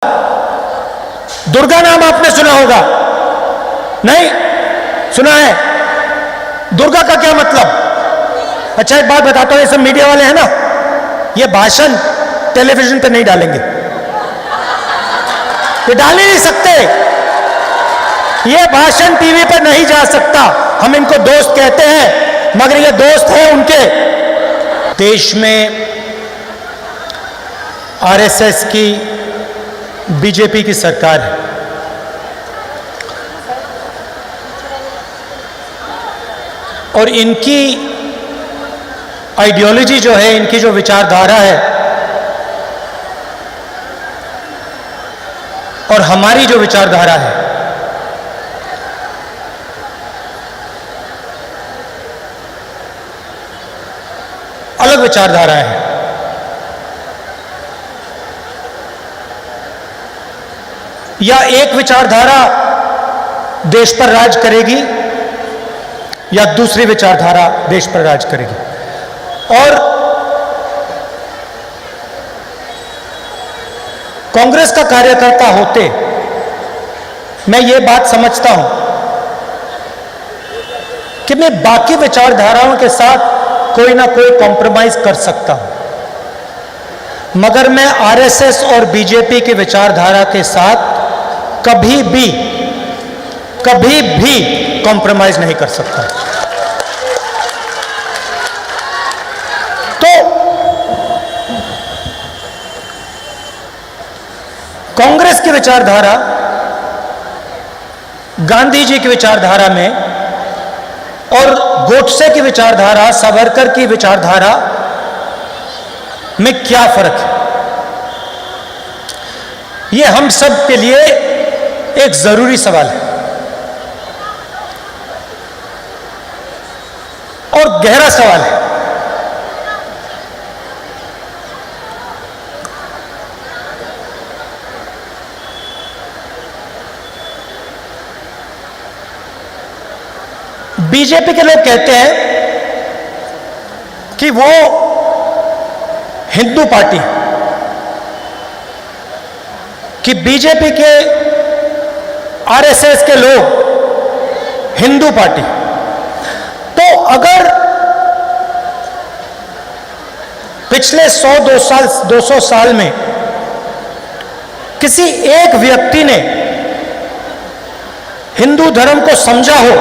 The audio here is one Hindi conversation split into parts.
दुर्गा नाम आपने सुना होगा, नहीं सुना है? दुर्गा का क्या मतलब? अच्छा एक बात बताता हूं, ये सब मीडिया वाले हैं ना, ये भाषण टेलीविजन पे नहीं डालेंगे, ये डाल ही नहीं सकते, ये भाषण टीवी पर नहीं जा सकता। हम इनको दोस्त कहते हैं मगर ये दोस्त हैं उनके। देश में आरएसएस की, बीजेपी की सरकार है। और इनकी आइडियोलॉजी जो है, इनकी जो विचारधारा है और हमारी जो विचारधारा है, अलग विचारधारा है। या एक विचारधारा देश पर राज करेगी या दूसरी विचारधारा देश पर राज करेगी। और कांग्रेस का कार्यकर्ता होते मैं ये बात समझता हूं कि मैं बाकी विचारधाराओं के साथ कोई ना कोई कॉम्प्रोमाइज कर सकता हूं, मगर मैं आरएसएस और बीजेपी की विचारधारा के साथ कभी भी कॉम्प्रोमाइज नहीं कर सकता। तो कांग्रेस की विचारधारा, गांधी जी की विचारधारा में और गोडसे की विचारधारा, सावरकर की विचारधारा में क्या फर्क है, यह हम सब के लिए एक जरूरी सवाल है और गहरा सवाल है। बीजेपी के लोग कहते हैं कि वो हिंदू पार्टी है, कि बीजेपी के, आरएसएस के लोग हिंदू पार्टी। तो अगर पिछले 100-200 साल में किसी एक व्यक्ति ने हिंदू धर्म को समझा हो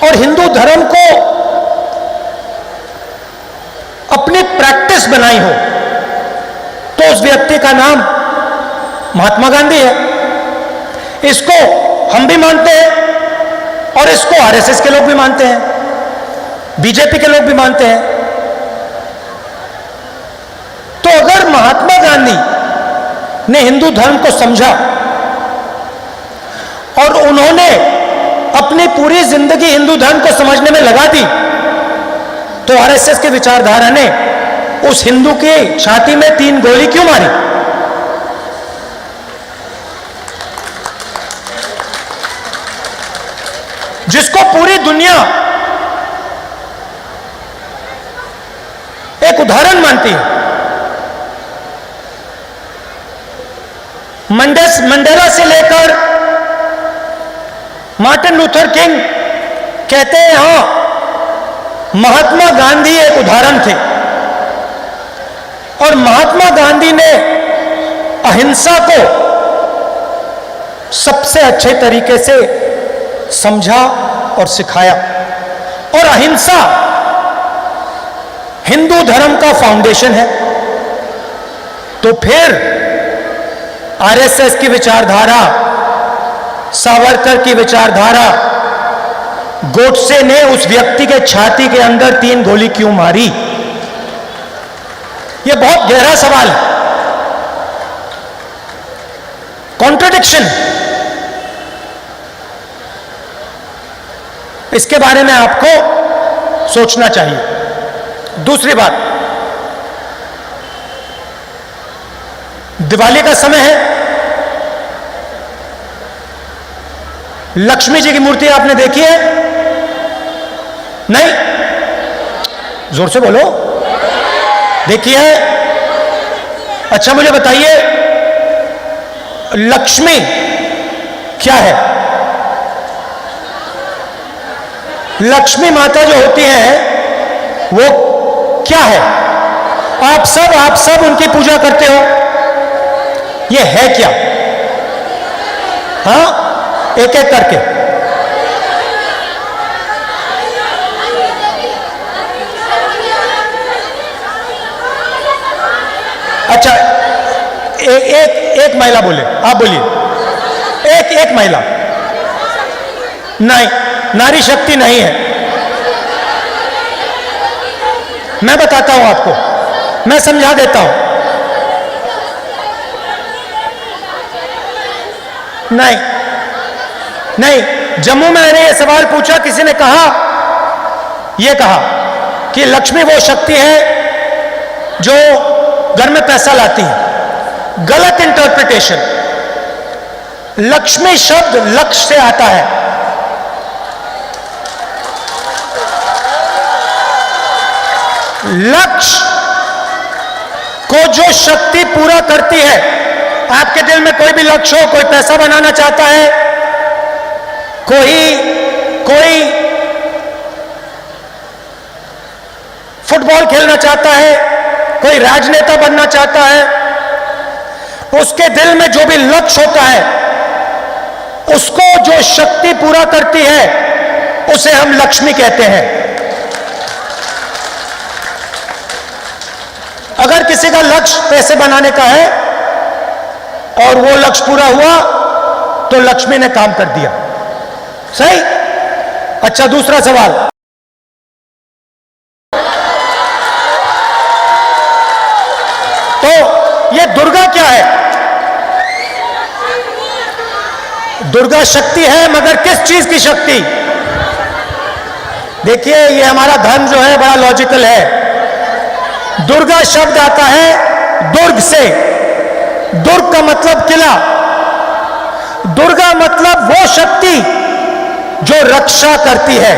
और हिंदू धर्म को अपनी प्रैक्टिस बनाई हो, तो उस व्यक्ति का नाम महात्मा गांधी है। इसको हम भी मानते हैं और इसको आरएसएस के लोग भी मानते हैं, बीजेपी के लोग भी मानते हैं। तो अगर महात्मा गांधी ने हिंदू धर्म को समझा और उन्होंने अपनी पूरी जिंदगी हिंदू धर्म को समझने में लगा दी, तो आरएसएस की विचारधारा ने उस हिंदू की छाती में 3 गोली क्यों मारी? जिसको पूरी दुनिया एक उदाहरण मानती है। मंडेला से लेकर मार्टिन लूथर किंग कहते हैं हां, महात्मा गांधी एक उदाहरण थे और महात्मा गांधी ने अहिंसा को सबसे अच्छे तरीके से समझा और सिखाया। और अहिंसा हिंदू धर्म का फाउंडेशन है। तो फिर आरएसएस की विचारधारा, सावरकर की विचारधारा, गोडसे ने उस व्यक्ति के छाती के अंदर 3 गोली क्यों मारी? यह बहुत गहरा सवाल है, कॉन्ट्रडिक्शन। इसके बारे में आपको सोचना चाहिए। दूसरी बात, दिवाली का समय है, लक्ष्मी जी की मूर्ति आपने देखी है? नहीं? जोर से बोलो। देखी है? अच्छा मुझे बताइए, लक्ष्मी क्या है? लक्ष्मी माता जो होती हैं वो क्या है? आप सब उनकी पूजा करते हो, ये है क्या? हाँ, एक एक करके। अच्छा, एक महिला बोले, आप बोलिए। एक महिला। नहीं, नारी शक्ति नहीं है। मैं बताता हूं आपको, मैं समझा देता हूं। नहीं नहीं, जम्मू में मैंने ये सवाल पूछा, किसी ने कहा, यह कहा कि लक्ष्मी वो शक्ति है जो घर में पैसा लाती है। गलत इंटरप्रिटेशन। लक्ष्मी शब्द लक्ष्य से आता है। लक्ष्य को जो शक्ति पूरा करती है, आपके दिल में कोई भी लक्ष्य हो, कोई पैसा बनाना चाहता है, कोई फुटबॉल खेलना चाहता है, कोई राजनेता बनना चाहता है, उसके दिल में जो भी लक्ष्य होता है, उसको जो शक्ति पूरा करती है, उसे हम लक्ष्मी कहते हैं। अगर किसी का लक्ष्य पैसे बनाने का है और वो लक्ष्य पूरा हुआ तो लक्ष्मी ने काम कर दिया। सही? अच्छा, दूसरा सवाल। तो ये दुर्गा क्या है? दुर्गा शक्ति है, मगर किस चीज की शक्ति? देखिए, ये हमारा धर्म जो है बड़ा लॉजिकल है। दुर्गा शब्द आता है दुर्ग से। दुर्ग का मतलब किला। दुर्गा मतलब वो शक्ति जो रक्षा करती है।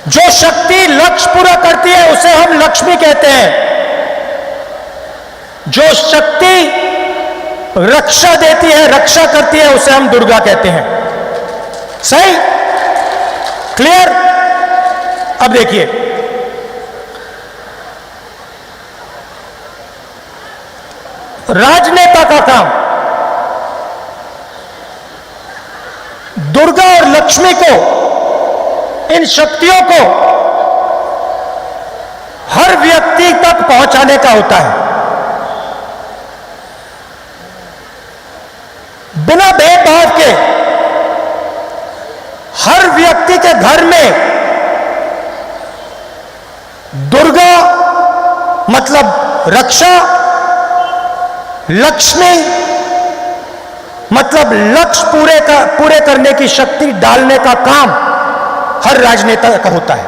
जो शक्ति लक्ष्य पूरा करती है उसे हम लक्ष्मी कहते हैं। जो शक्ति रक्षा देती है, रक्षा करती है, उसे हम दुर्गा कहते हैं। सही? क्लियर? अब देखिए, राजनेता का काम दुर्गा और लक्ष्मी को, इन शक्तियों को हर व्यक्ति तक पहुंचाने का होता है। बिना भेदभाव के हर व्यक्ति के घर में दुर्गा मतलब रक्षा, लक्ष्मी मतलब लक्ष्य पूरे करने की शक्ति डालने का काम हर राजनेता का होता है।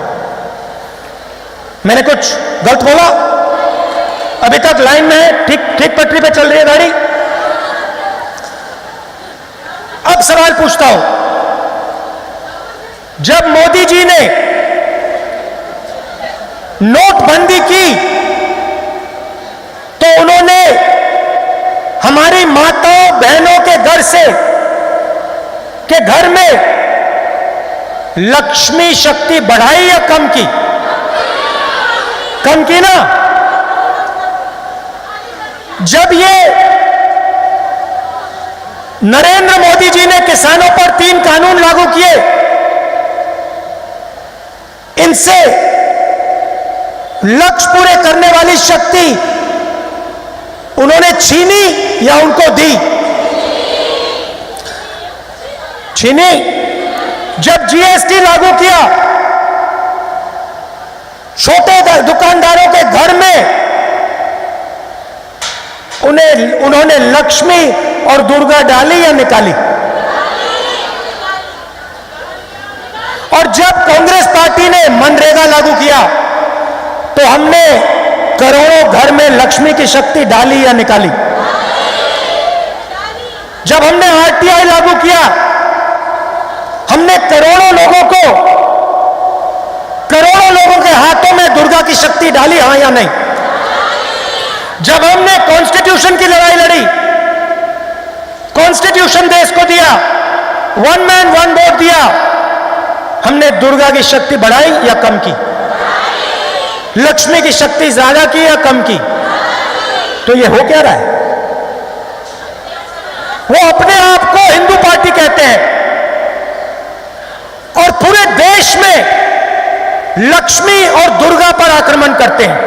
मैंने कुछ गलत बोला? अभी तक लाइन में है, ठीक पटरी पे चल रही है गाड़ी। अब सवाल पूछता हूं, जब मोदी जी ने नोटबंदी की तो उन्होंने हमारी माताओं बहनों के घर में लक्ष्मी शक्ति बढ़ाई या कम की? कम की ना? जब ये नरेंद्र मोदी जी ने किसानों पर 3 कानून लागू किए, इनसे लक्ष्य पूरे करने वाली शक्ति उन्होंने छीनी या उनको दी? छीनी। जब जीएसटी लागू किया, छोटे दुकानदारों के घर में उन्होंने लक्ष्मी और दुर्गा डाली या निकाली? और जब कांग्रेस पार्टी ने मनरेगा लागू किया तो हमने करोड़ों घर में लक्ष्मी की शक्ति डाली या निकाली? जब हमने आरटीआई लागू किया, हमने करोड़ों लोगों के हाथों में दुर्गा की शक्ति डाली, हां या नहीं? जब हमने कॉन्स्टिट्यूशन की लड़ाई लड़ी, कॉन्स्टिट्यूशन देश को दिया, वन मैन वन वोट दिया, हमने दुर्गा की शक्ति बढ़ाई या कम की? लक्ष्मी की शक्ति ज्यादा की या कम की? तो ये हो क्या रहा है? वो अपने आप को हिंदू पार्टी कहते हैं और पूरे देश में लक्ष्मी और दुर्गा पर आक्रमण करते हैं।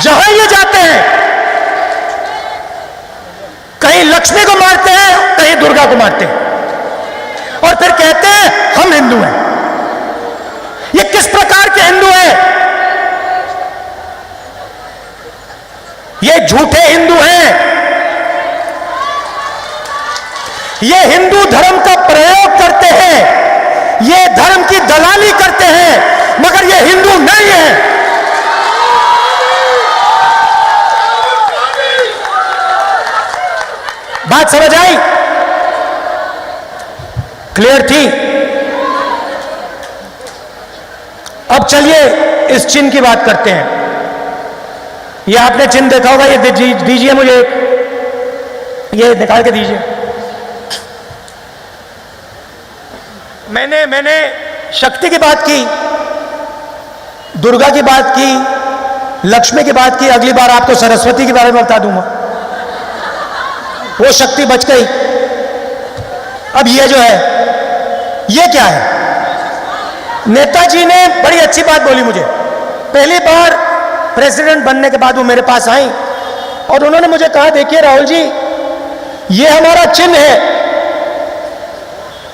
जहां ये जाते हैं, कहीं लक्ष्मी को मारते हैं, कहीं दुर्गा को मारते हैं और फिर कहते हैं हम हिंदू हैं। ये किस प्रकार के हिंदू हैं? ये झूठे हिंदू हैं। ये हिंदू धर्म का प्रयोग करते हैं, ये धर्म की दलाली करते हैं, मगर ये हिंदू नहीं है। बात समझ आई? क्लियर थी? अब चलिए इस चिन्ह की बात करते हैं। ये आपने चिन्ह देखा होगा, ये दीजिए मुझे, ये निकाल के दीजिए। मैंने शक्ति की बात की, दुर्गा की बात की, लक्ष्मी की बात की। अगली बार आपको सरस्वती के बारे में बता दूंगा, वो शक्ति बच गई। अब ये जो है, ये क्या है? नेताजी ने बड़ी अच्छी बात बोली मुझे। पहली बार प्रेसिडेंट बनने के बाद वो मेरे पास आई और उन्होंने मुझे कहा, देखिए राहुल जी, ये हमारा चिन्ह है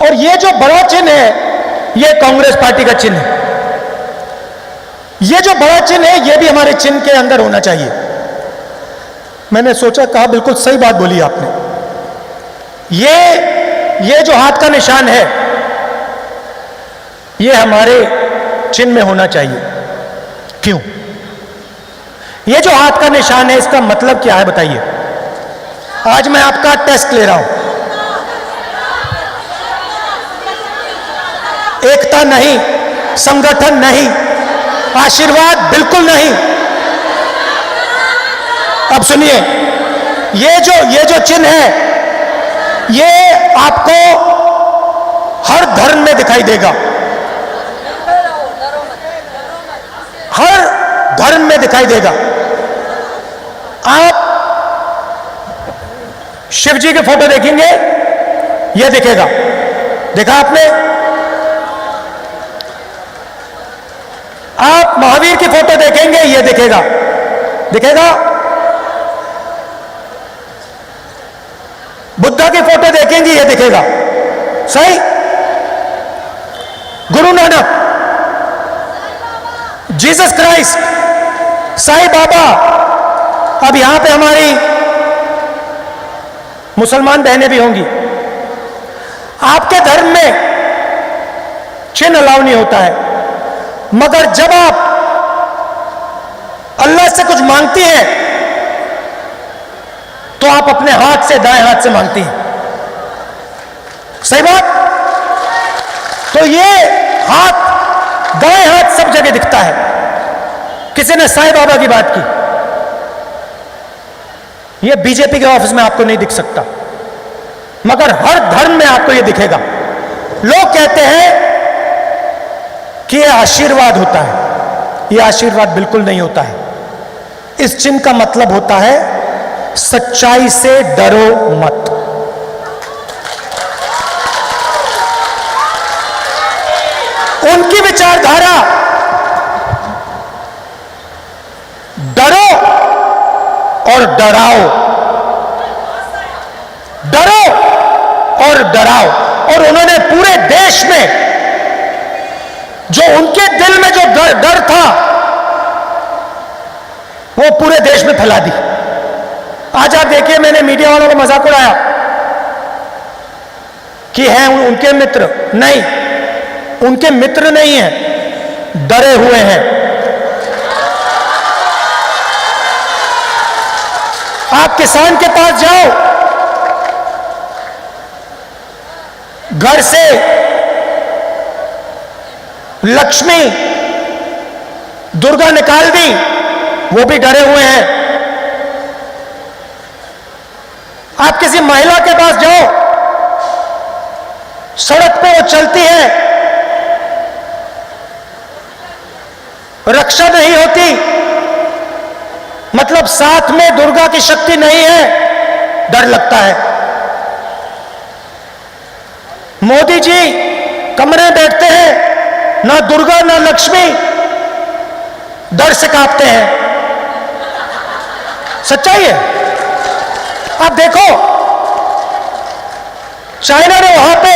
और ये जो बड़ा चिन्ह है, ये कांग्रेस पार्टी का चिन्ह है। ये जो बड़ा चिन्ह है, ये भी हमारे चिन्ह के अंदर होना चाहिए। मैंने सोचा, कहा बिल्कुल सही बात बोली आपने। ये जो हाथ का निशान है, ये हमारे चिन्ह में होना चाहिए। क्यों? ये जो हाथ का निशान है, इसका मतलब क्या है बताइए? आज मैं आपका टेस्ट ले रहा हूं। एकता नहीं, संगठन नहीं, आशीर्वाद बिल्कुल नहीं। अब सुनिए, ये जो चिन्ह है, ये आपको हर धर्म में दिखाई देगा, हर धर्म में दिखाई देगा। आप शिव जी के फोटो देखेंगे, यह दिखेगा। देखा आपने? आप महावीर की फोटो देखेंगे, यह दिखेगा। दिखेगा? बुद्धा की फोटो देखेंगे, यह दिखेगा। सही? Guru Nanak, Jesus Christ, Sai Baba. अब यहां पे हमारी मुसलमान बहनें भी होंगी। आपके धर्म में चिन्ह अलाउ नहीं होता है, मगर जब आप अल्लाह से कुछ मांगती हैं तो आप अपने हाथ से, दाएं हाथ से मांगती हैं। सही बात? तो ये हाथ, दाएं हाथ सब जगह दिखता है। किसी ने साईं बाबा की बात की, ये बीजेपी के ऑफिस में आपको नहीं दिख सकता, मगर हर धर्म में आपको ये दिखेगा। लोग कहते हैं कि ये आशीर्वाद होता है, ये आशीर्वाद बिल्कुल नहीं होता है। इस चिन्ह का मतलब होता है सच्चाई से डरो मत। उनकी विचारधारा, डरो और डराओ, डरो और डराओ। और उन्होंने पूरे देश में जो उनके दिल में जो डर था, वो पूरे देश में फैला दी। आज आप देखिए, मैंने मीडिया वालों को मजाक उड़ाया कि हैं उनके मित्र। नहीं, उनके मित्र नहीं हैं, डरे हुए हैं। आप किसान के पास जाओ, घर से लक्ष्मी, दुर्गा निकाल दी, वो भी डरे हुए हैं। किसी महिला के पास जाओ, सड़क पे वो चलती है, रक्षा नहीं होती, मतलब साथ में दुर्गा की शक्ति नहीं है, डर लगता है। मोदी जी कमरे में बैठते हैं, ना दुर्गा ना लक्ष्मी, डर से कांपते हैं। सच्चाई है। आप देखो, चाइना ने वहां पे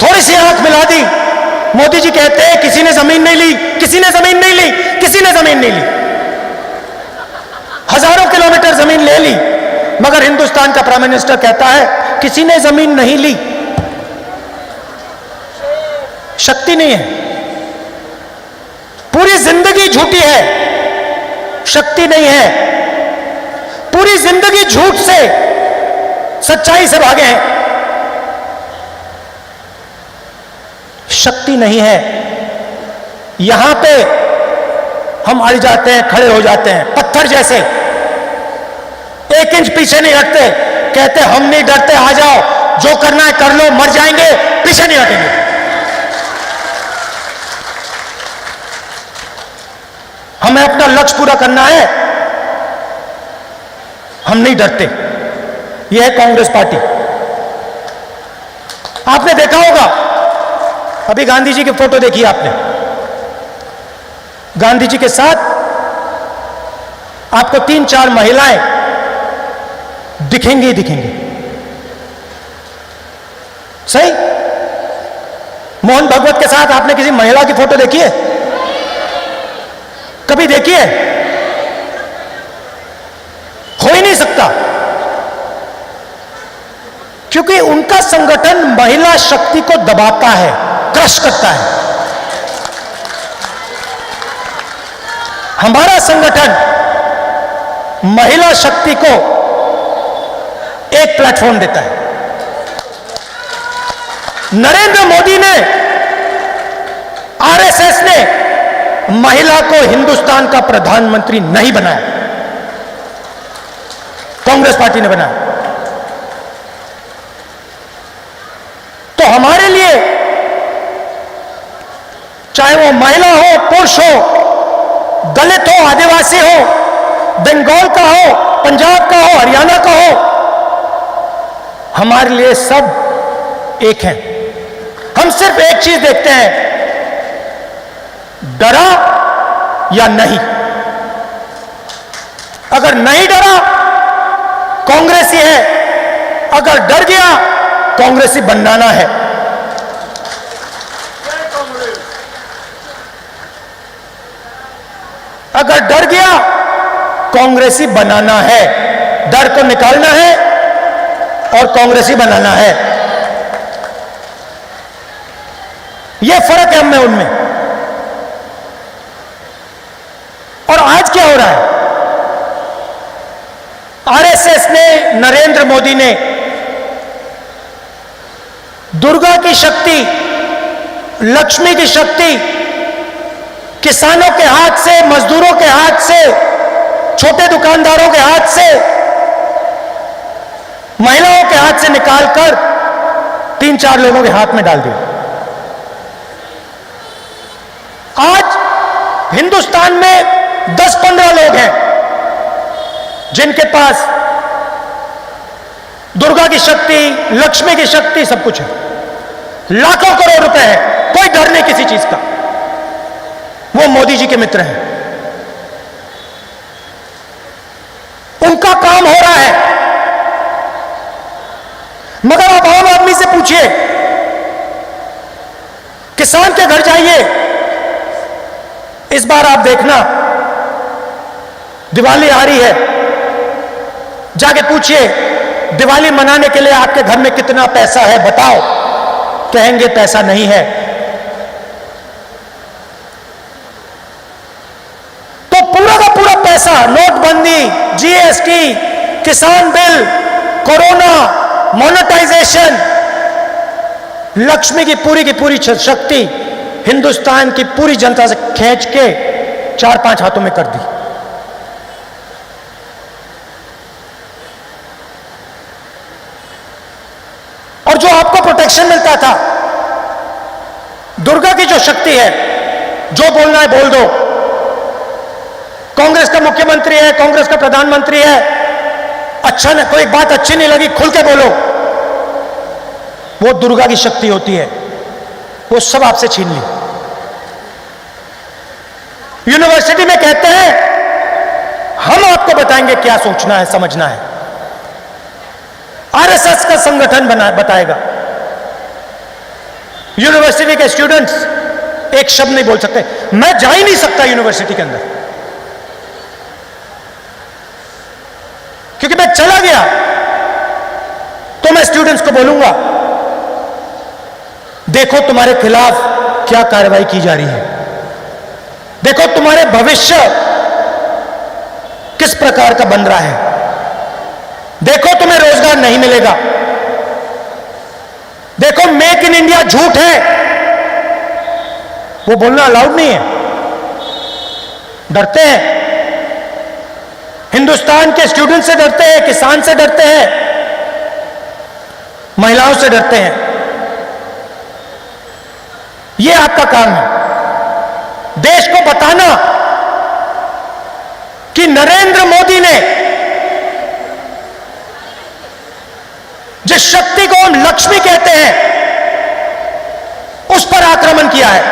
थोड़ी सी आंख मिला दी। मोदी जी कहते हैं किसी ने जमीन नहीं ली, किसी ने जमीन नहीं ली, किसी ने जमीन नहीं ली। हजारों किलोमीटर जमीन ले ली, मगर हिंदुस्तान का प्राइम मिनिस्टर कहता है किसी ने जमीन नहीं ली। शक्ति नहीं है, पूरी जिंदगी झूठी है, शक्ति नहीं है, पूरी जिंदगी झूठ से, सच्चाई से भागे हैं, शक्ति नहीं है। यहां पे हम अड़ जाते हैं, खड़े हो जाते हैं पत्थर जैसे, 1 इंच पीछे नहीं हटते, कहते हम नहीं डरते, आ जाओ, जो करना है कर लो, मर जाएंगे, पीछे नहीं हटेंगे। हमें अपना लक्ष्य पूरा करना है, हम नहीं डरते। यह है कांग्रेस पार्टी। आपने देखा होगा, अभी गांधी जी की फोटो देखी आपने, गांधी जी के साथ आपको 3-4 महिलाएं दिखेंगी ही दिखेंगी। सही? मोहन भगवत के साथ आपने किसी महिला की फोटो देखी है? कभी देखी है? हो ही नहीं सकता, क्योंकि उनका संगठन महिला शक्ति को दबाता है, क्रश करता है। हमारा संगठन महिला शक्ति को एक प्लेटफॉर्म देता है। नरेंद्र मोदी ने, आरएसएस ने महिला को हिंदुस्तान का प्रधानमंत्री नहीं बनाया, कांग्रेस पार्टी ने बनाया। तो हमारे लिए चाहे वो महिला हो, पुरुष हो, दलित हो, आदिवासी हो, बंगाल का हो, पंजाब का हो, हरियाणा का हो, हमारे लिए सब एक हैं। हम सिर्फ एक चीज देखते हैं, डरा या नहीं। अगर नहीं डरा, कांग्रेसी है, अगर डर गया, कांग्रेसी बनाना है। अगर डर गया, कांग्रेसी बनाना है, डर को निकालना है और कांग्रेसी बनाना है। यह फर्क है हम में उनमें। और आज क्या हो रहा है? आरएसएस ने, नरेंद्र मोदी ने दुर्गा की शक्ति, लक्ष्मी की शक्ति किसानों के हाथ से, मजदूरों के हाथ से, छोटे दुकानदारों के हाथ से, महिलाओं के हाथ से निकालकर 3-4 लोगों के हाथ में डाल दिया। आज हिंदुस्तान में 10-15 लोग हैं जिनके पास दुर्गा की शक्ति, लक्ष्मी की शक्ति, सब कुछ है। लाखों करोड़ रुपए है, कोई डर नहीं किसी चीज का। वो मोदी जी के मित्र हैं, उनका काम हो रहा है। मगर आप आम आदमी से पूछिए, किसान के घर जाइए, इस बार आप देखना दिवाली आ रही है, जाके पूछिए दिवाली मनाने के लिए आपके घर में कितना पैसा है, बताओ। कहेंगे पैसा नहीं है। तो पूरा का पूरा पैसा, नोटबंदी, जीएसटी, किसान बिल, कोरोना, मोनेटाइजेशन, लक्ष्मी की पूरी शक्ति हिंदुस्तान की पूरी जनता से खींच के 4-5 हाथों में कर दी। प्रोटेक्शन मिलता था। दुर्गा की जो शक्ति है, जो बोलना है बोल दो। कांग्रेस का मुख्यमंत्री है, कांग्रेस का प्रधानमंत्री है, अच्छा नहीं, कोई बात अच्छी नहीं लगी, खुल के बोलो। वो दुर्गा की शक्ति होती है, वो सब आपसे छीन ली। यूनिवर्सिटी में कहते हैं हम आपको बताएंगे क्या सोचना है, समझना है। आरएसएस का संगठन बताएगा। यूनिवर्सिटी के स्टूडेंट्स एक शब्द नहीं बोल सकते। मैं जा ही नहीं सकता यूनिवर्सिटी के अंदर, क्योंकि मैं चला गया तो मैं स्टूडेंट्स को बोलूंगा, देखो तुम्हारे खिलाफ क्या कार्रवाई की जा रही है, देखो तुम्हारे भविष्य किस प्रकार का बन रहा है, देखो तुम्हें रोजगार नहीं मिलेगा, देखो मेक इन इंडिया झूठ है। वो बोलना अलाउड नहीं है, डरते हैं। हिंदुस्तान के स्टूडेंट से डरते हैं, किसान से डरते हैं, महिलाओं से डरते हैं। यह आपका काम है, देश को बताना कि नरेंद्र मोदी ने जिस शक्ति को हम लक्ष्मी कहते हैं उस पर आक्रमण किया है,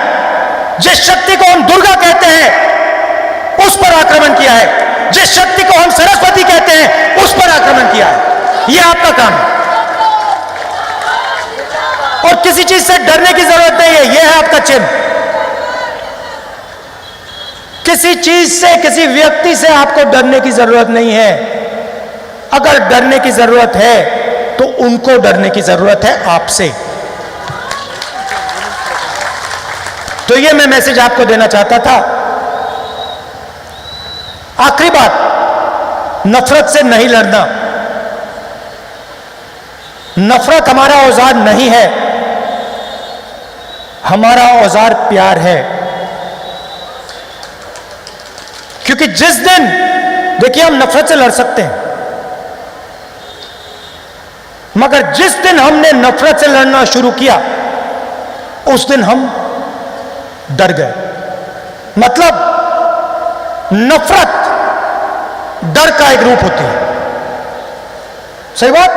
जिस शक्ति को हम दुर्गा कहते हैं उस पर आक्रमण किया है, जिस शक्ति को हम सरस्वती कहते हैं उस पर आक्रमण किया है। यह आपका काम है और किसी चीज से डरने की जरूरत नहीं है। यह है आपका चिन्ह। किसी चीज से, किसी व्यक्ति से आपको डरने की जरूरत नहीं है। अगर डरने की जरूरत है तो उनको डरने की जरूरत है, आपसे। तो यह मैं मैसेज आपको देना चाहता था। आखिरी बात, नफरत से नहीं लड़ना। नफरत हमारा औजार नहीं है, हमारा औजार प्यार है। क्योंकि जिस दिन, देखिए, हम नफरत से लड़ सकते हैं, मगर जिस दिन हमने नफरत से लड़ना शुरू किया उस दिन हम डर गए। मतलब नफरत डर का एक रूप होती है। सही बात,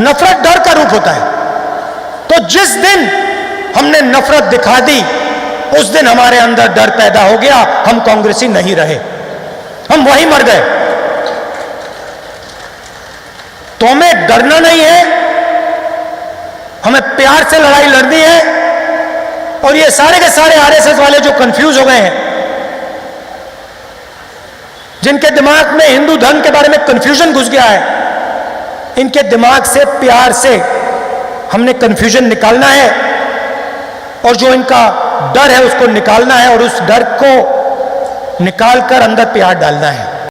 नफरत डर का रूप होता है। तो जिस दिन हमने नफरत दिखा दी उस दिन हमारे अंदर डर पैदा हो गया, हम कांग्रेसी नहीं रहे, हम वहीं मर गए। तो हमें डरना नहीं है, हमें प्यार से लड़ाई लड़नी है। और ये सारे के सारे आरएसएस वाले जो कंफ्यूज हो गए हैं, जिनके दिमाग में हिंदू धर्म के बारे में कंफ्यूजन घुस गया है, इनके दिमाग से प्यार से हमने कंफ्यूजन निकालना है और जो इनका डर है उसको निकालना है और उस डर को निकालकर अंदर प्यार डालना है।